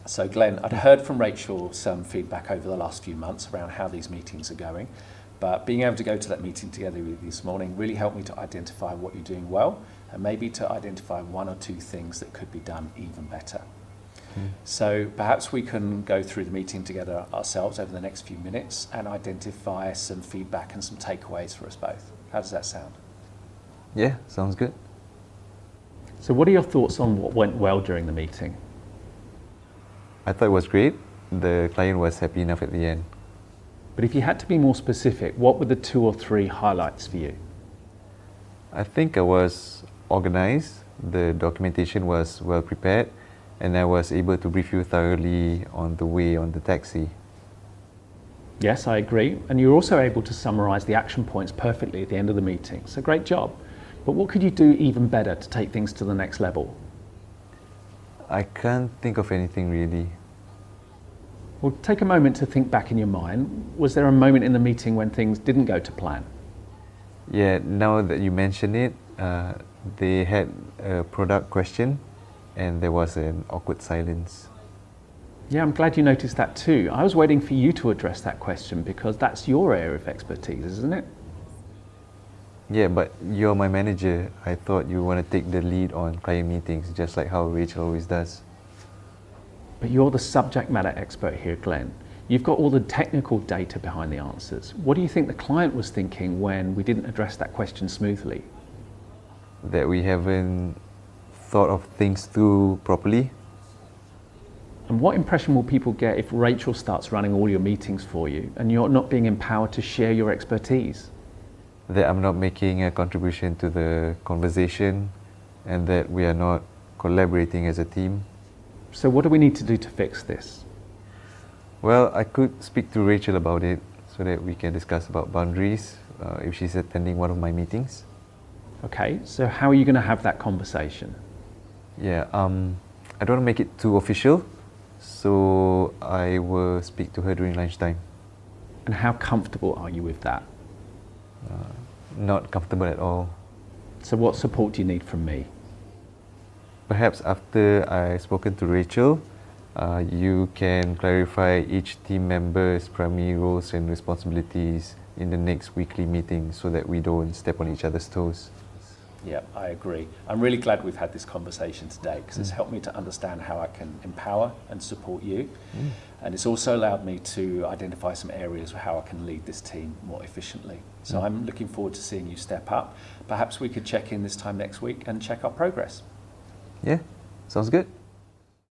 So Glenn, I'd heard from Rachel some feedback over the last few months around how these meetings are going, but being able to go to that meeting together with you this morning really helped me to identify what you're doing well and maybe to identify one or two things that could be done even better. So perhaps we can go through the meeting together ourselves over the next few minutes and identify some feedback and some takeaways for us both. How does that sound? Yeah, sounds good. So what are your thoughts on what went well during the meeting? I thought it was great. The client was happy enough at the end. But if you had to be more specific, what were the 2 or 3 highlights for you? I think I was organized, the documentation was well prepared, and I was able to brief you thoroughly on the way on the taxi. Yes, I agree. And you were also able to summarize the action points perfectly at the end of the meeting. So great job. But what could you do even better to take things to the next level? I can't think of anything really. Well, take a moment to think back in your mind. Was there a moment in the meeting when things didn't go to plan? Yeah, now that you mention it, they had a product question and there was an awkward silence. Yeah, I'm glad you noticed that too. I was waiting for you to address that question because that's your area of expertise, isn't it? Yeah, but you're my manager. I thought you want to take the lead on client meetings, just like how Rachel always does. But you're the subject matter expert here, Glenn. You've got all the technical data behind the answers. What do you think the client was thinking when we didn't address that question smoothly? That we haven't thought of things through properly. And what impression will people get if Rachel starts running all your meetings for you and you're not being empowered to share your expertise? That I'm not making a contribution to the conversation and that we are not collaborating as a team. So what do we need to do to fix this? Well, I could speak to Rachel about it so that we can discuss about boundaries if she's attending one of my meetings. Okay, so how are you going to have that conversation? Yeah, I don't want to make it too official, so I will speak to her during lunchtime. And how comfortable are you with that? Not comfortable at all. So what support do you need from me? Perhaps after I've spoken to Rachel, you can clarify each team member's primary roles and responsibilities in the next weekly meeting so that we don't step on each other's toes. Yeah, I agree. I'm really glad we've had this conversation today because it's helped me to understand how I can empower and support you. And it's also allowed me to identify some areas where how I can lead this team more efficiently. So I'm looking forward to seeing you step up. Perhaps we could check in this time next week and check our progress. Yeah, sounds good.